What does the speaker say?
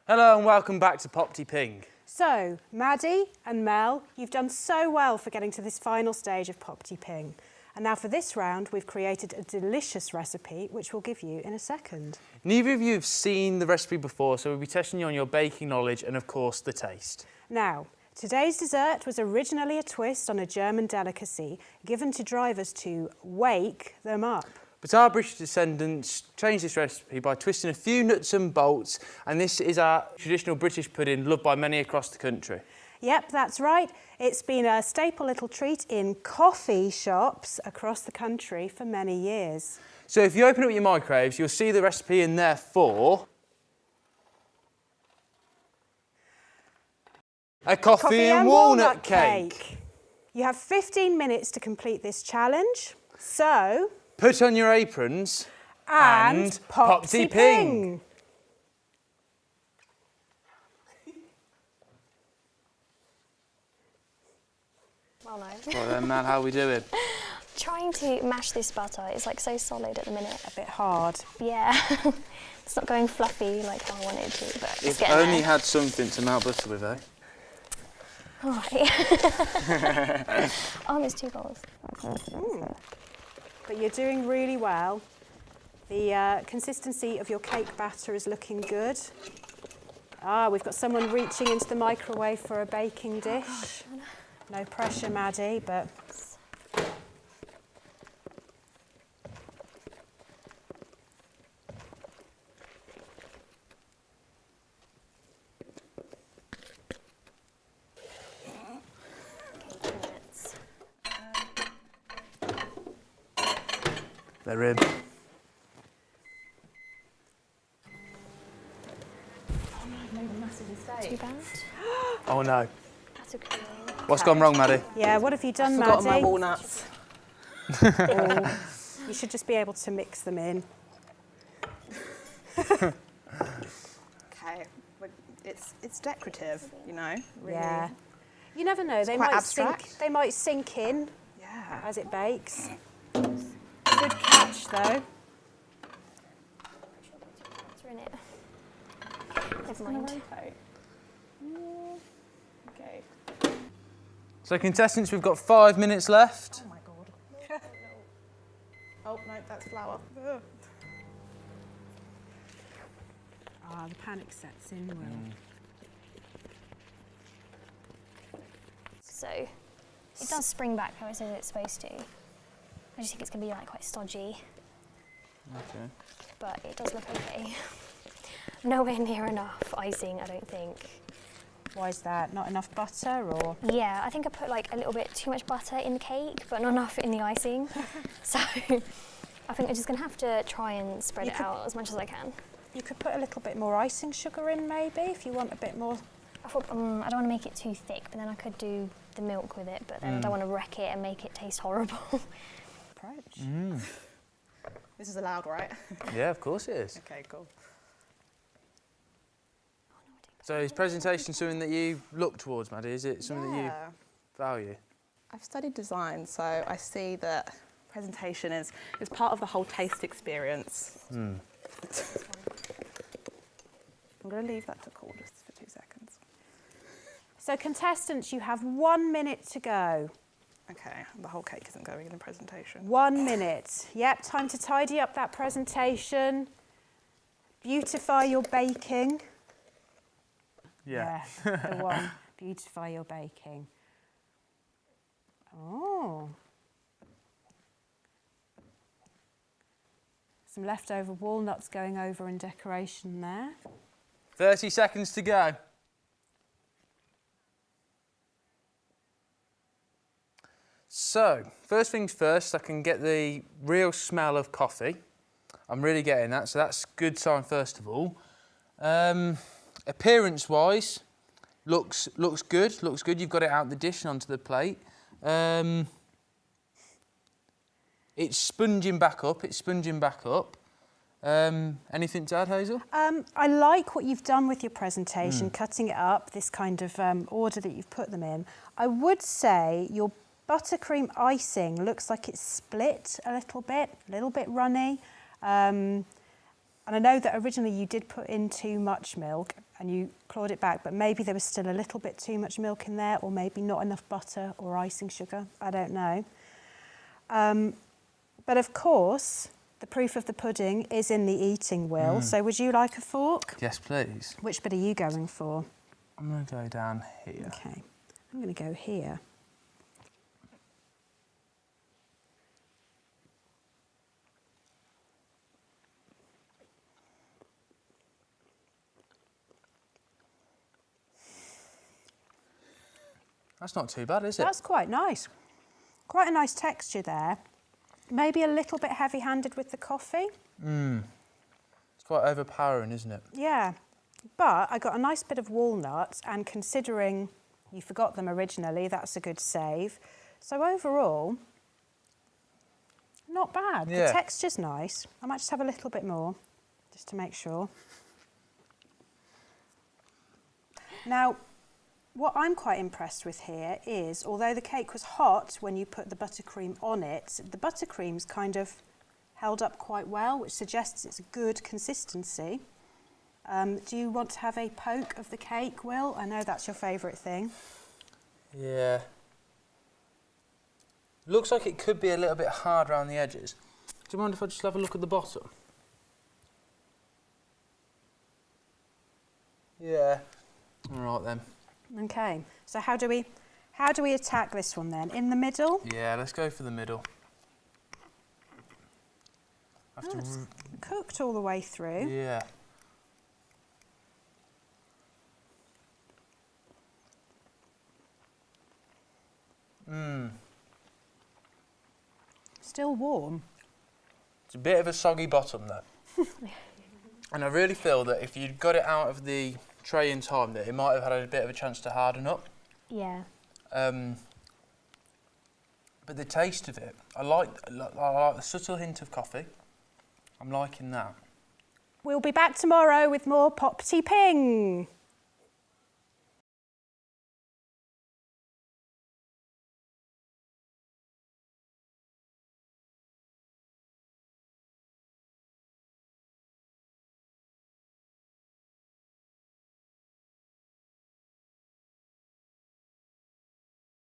Hello and welcome back to Popty Ping. So, Maddie and Mel, you've done so well for getting to this final stage of Popty Ping. And now for this round, we've created a delicious recipe, which we'll give you in a second. Neither of you have seen the recipe before, so we'll be testing you on your baking knowledge and, of course, the taste. Now, today's dessert was originally a twist on a German delicacy given to drivers to wake them up. But our British descendants changed this recipe by twisting a few nuts and bolts, and this is our traditional British pudding loved by many across the country. Yep, that's right. It's been a staple little treat in coffee shops across the country for many years. So if you open up your microwaves, you'll see the recipe in there for a coffee and walnut cake. You have 15 minutes to complete this challenge, so put on your aprons and Popty Ping. Well, no. Right then, man, how are we doing? Trying to mash this butter is like so solid at the minute. A bit hard. Yeah. It's not going fluffy like how I wanted to, but it's If getting only there. had something to melt butter with, eh? All right. Oh, there's 2 balls. But you're doing really well. The consistency of your cake batter is looking good. Ah, we've got someone reaching into the microwave for a baking dish. Oh, No pressure, Maddie, but They're in. Too bad. Oh no. That's a good one. What's gone wrong, Maddie? yeah, what have you done, Forgotten my Maddie? walnuts. You should just be able to mix them in. Okay, but it's decorative, you know. Really. Yeah. You never know, they quite might abstract. sink. They might sink in Yeah. as it bakes. Good catch, though. Butter in it. Never mind. Okay. So contestants, we've got 5 minutes left. Oh my god. Oh no, that's flour. Ugh. Ah, the panic sets in, Will. So, it does spring back how it says it's supposed to. I just think it's going to be like quite stodgy, Okay. but it does look okay. Nowhere near enough icing, I don't think. Why is that? Not enough butter, or? Yeah, I think I put like a little bit too much butter in the cake, but not enough in the icing. So I think I'm just gonna have to try and spread it out as much as I can. You could put a little bit more icing sugar in, maybe, if you want a bit more. I thought I don't want to make it too thick, but then I could do the milk with it, but then I don't want to wreck it and make it taste horrible. Approach. This is allowed, right? Yeah, of course it is. Okay, cool. So is presentation something that you look towards, Maddie? Is it something that you Yeah. value? I've studied design, so I see that presentation is part of the whole taste experience. I'm going to leave that to cool just for 2 seconds. So contestants, you have 1 minute to go. Okay, the whole cake isn't going in the presentation. 1 minute. Yep, time to tidy up that presentation. Beautify your baking. Yeah, the one. Beautify your baking. Oh. Some leftover walnuts going over in decoration there. 30 seconds to go. So, first things first, I can get the real smell of coffee. I'm really getting that, so that's a good sign first of all. Appearance-wise, looks good. You've got it out the dish and onto the plate. It's sponging back up. Anything to add, Hazel? I like what you've done with your presentation, cutting it up, this kind of order that you've put them in. I would say your buttercream icing looks like it's split a little bit runny. And I know that originally you did put in too much milk and you clawed it back, but maybe there was still a little bit too much milk in there, or maybe not enough butter or icing sugar. I don't know. But of course, the proof of the pudding is in the eating, Will. So would you like a fork? Yes, please. Which bit are you going for? I'm going to go down here. Okay, I'm going to go here. That's not too bad, is it? That's quite nice. Quite a nice texture there. Maybe a little bit heavy-handed with the coffee. It's quite overpowering, isn't it? Yeah, but I got a nice bit of walnuts, and considering you forgot them originally, that's a good save. So overall, not bad. Yeah. The texture's nice. I might just have a little bit more, just to make sure. Now, what I'm quite impressed with here is, although the cake was hot when you put the buttercream on it, the buttercream's kind of held up quite well, which suggests it's a good consistency. Do you want to have a poke of the cake, Will? I know that's your favourite thing. Yeah. Looks like it could be a little bit hard around the edges. Do you mind if I just have a look at the bottom? Yeah. All right then. Okay, so how do we attack this one then? In the middle? Yeah, let's go for the middle. It's cooked all the way through. Yeah. Still warm. It's a bit of a soggy bottom though. And I really feel that if you'd got it out of the tray in time, that it might have had a bit of a chance to harden up. Yeah. But the taste of it, I like the subtle hint of coffee. I'm liking that. We'll be back tomorrow with more Popty Ping.